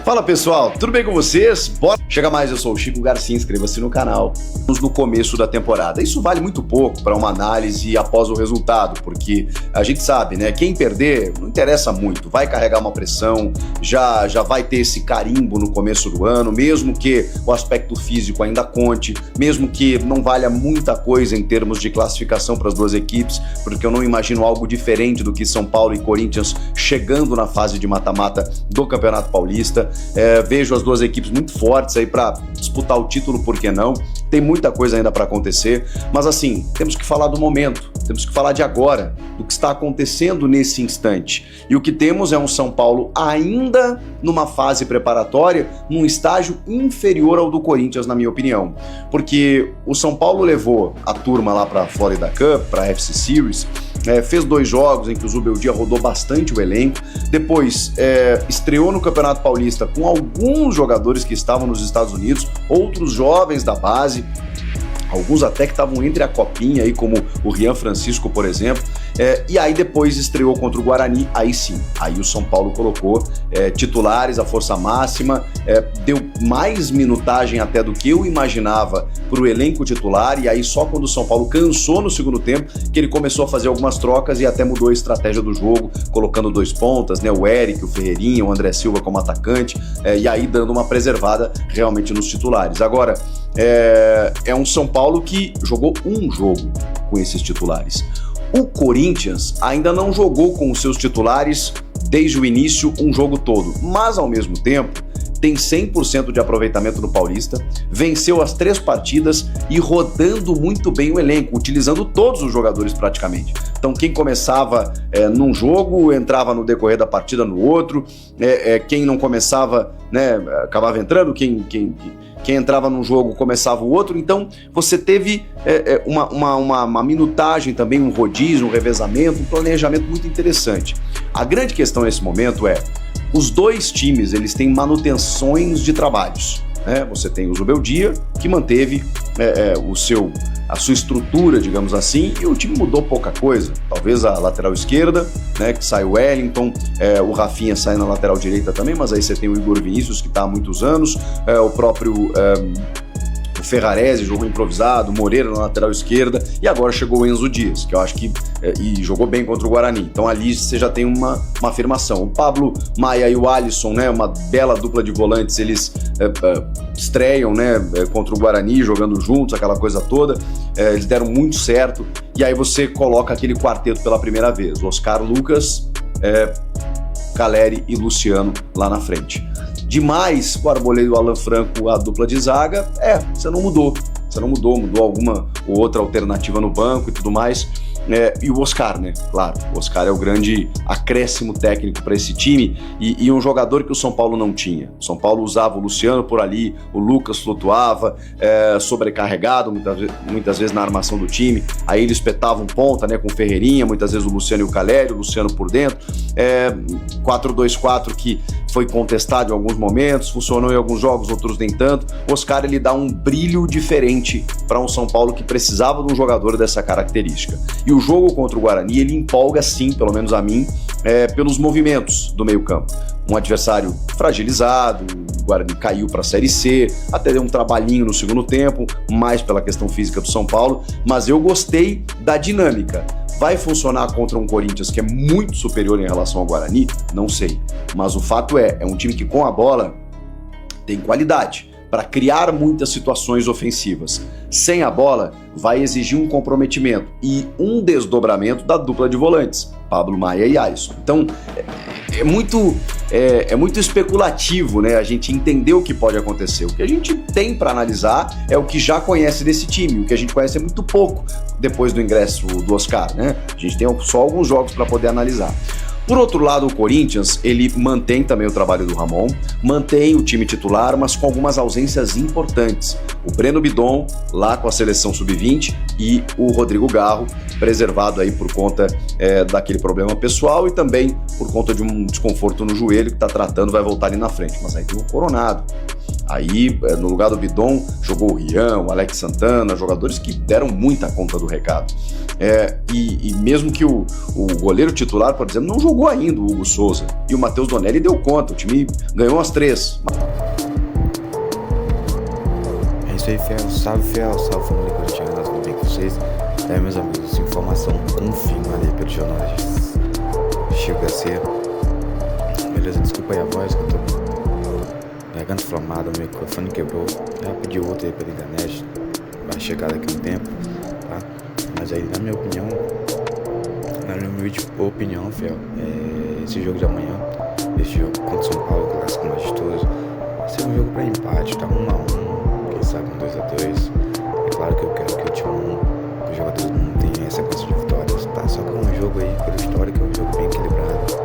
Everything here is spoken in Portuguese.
Fala pessoal, tudo bem com vocês? Bora! Chega mais, eu sou o Chico Garcia, inscreva-se no canal. Estamos no começo da temporada. Isso vale muito pouco para uma análise após o resultado, porque a gente sabe, né? Quem perder não interessa muito, vai carregar uma pressão, já vai ter esse carimbo no começo do ano, mesmo que o aspecto físico ainda conte, mesmo que não valha muita coisa em termos de classificação para as duas equipes, porque eu não imagino algo diferente do que São Paulo e Corinthians chegando na fase de mata-mata do Campeonato Paulista. Vejo as duas equipes muito fortes aí para disputar o título, por que não? Tem muita coisa ainda para acontecer, mas assim, temos que falar do momento, temos que falar de agora, do que está acontecendo nesse instante. E o que temos é um São Paulo ainda numa fase preparatória, num estágio inferior ao do Corinthians, na minha opinião. Porque o São Paulo levou a turma lá para a Florida Cup, para a FC Series, fez 2 jogos em que o Zubeldia rodou bastante o elenco, depois estreou no Campeonato Paulista com alguns jogadores que estavam nos Estados Unidos, outros jovens da base, alguns até que estavam entre a copinha, aí, como o Rian Francisco, por exemplo, e aí depois estreou contra o Guarani, aí sim, aí o São Paulo colocou titulares, a força máxima, deu mais minutagem até do que eu imaginava para o elenco titular, e aí só quando o São Paulo cansou no segundo tempo, que ele começou a fazer algumas trocas e até mudou a estratégia do jogo, colocando 2 pontas, né, o Eric, o Ferreirinha, o André Silva como atacante, e aí dando uma preservada realmente nos titulares. Agora, é um São Paulo que jogou um jogo com esses titulares. O Corinthians ainda não jogou com os seus titulares desde o início um jogo todo, mas ao mesmo tempo tem 100% de aproveitamento no Paulista, venceu as 3 partidas e rodando muito bem o elenco, utilizando todos os jogadores praticamente. Então quem começava num jogo, entrava no decorrer da partida no outro, quem não começava, né, acabava entrando, quem entrava num jogo começava o outro, então você teve uma minutagem também, um rodízio, um revezamento, um planejamento muito interessante. A grande questão nesse momento os dois times, eles têm manutenções de trabalhos, né? Você tem o Zubeldia, que manteve a sua estrutura, digamos assim, e o time mudou pouca coisa. Talvez a lateral esquerda, né, que sai o Wellington, o Rafinha sai na lateral direita também, mas aí você tem o Igor Vinícius, que está há muitos anos, o próprio Ferrarese jogou improvisado, Moreira na lateral esquerda, e agora chegou o Enzo Dias, que eu acho que e jogou bem contra o Guarani. Então ali você já tem uma afirmação. O Pablo Maia e o Alisson, né, uma bela dupla de volantes, eles estreiam, né, contra o Guarani, jogando juntos, aquela coisa toda. Eles deram muito certo, e aí você coloca aquele quarteto pela primeira vez. Oscar, Lucas, Caleri e Luciano lá na frente. Demais o Arboleda e o Alan Franco, a dupla de zaga, você não mudou. Você não mudou alguma ou outra alternativa no banco e tudo mais. E o Oscar, né? Claro, o Oscar é o grande acréscimo técnico para esse time e um jogador que o São Paulo não tinha. O São Paulo usava o Luciano por ali, o Lucas flutuava, sobrecarregado muitas vezes na armação do time. Aí ele espetava um ponta, né, com o Ferreirinha, muitas vezes o Luciano e o Caleri, o Luciano por dentro. 4-2-4 que foi contestado em alguns momentos, funcionou em alguns jogos, outros nem tanto. O Oscar, ele dá um brilho diferente para um São Paulo que precisava de um jogador dessa característica. E o jogo contra o Guarani, ele empolga sim, pelo menos a mim, pelos movimentos do meio-campo. Um adversário fragilizado, o Guarani caiu para a Série C, até deu um trabalhinho no segundo tempo, mais pela questão física do São Paulo, mas eu gostei da dinâmica. Vai funcionar contra um Corinthians que é muito superior em relação ao Guarani? Não sei. Mas o fato é um time que com a bola tem qualidade para criar muitas situações ofensivas. Sem a bola, vai exigir um comprometimento e um desdobramento da dupla de volantes, Pablo Maia e Alisson. Então, é muito especulativo, né, a gente entender o que pode acontecer. O que a gente tem para analisar é o que já conhece desse time, o que a gente conhece é muito pouco depois do ingresso do Oscar, né? A gente tem só alguns jogos para poder analisar. Por outro lado, o Corinthians, ele mantém também o trabalho do Ramon, mantém o time titular, mas com algumas ausências importantes. O Breno Bidon, lá com a seleção sub-20, e o Rodrigo Garro, preservado aí por conta daquele problema pessoal e também por conta de um desconforto no joelho que está tratando, vai voltar ali na frente. Mas aí tem o Coronado. Aí, no lugar do Bidon, jogou o Rian, o Alex Santana, jogadores que deram muita conta do recado. E mesmo que o goleiro titular, por exemplo, não jogou ainda, o Hugo Souza. E o Matheus Donelli deu conta, o time ganhou as 3. É isso aí, Fiel. Salve família corintiana, tudo bem com vocês? Meus amigos, informação confirmada aí pelo jornalista Chico Garcia. Beleza, desculpa aí a voz, que eu tô garganta inflamada, o microfone quebrou. Já pedi outro aí pela internet, vai chegar daqui a um tempo, tá? Mas aí, na minha opinião, Fiel, esse jogo de amanhã, esse jogo contra o São Paulo, clássico majestoso, vai ser um jogo pra empate, tá? 1-1, quem sabe 2-2. É claro que eu quero que o time que os jogadores não tenham sequência de vitórias, tá? Só que é um jogo aí, pelo histórico, é um jogo bem equilibrado.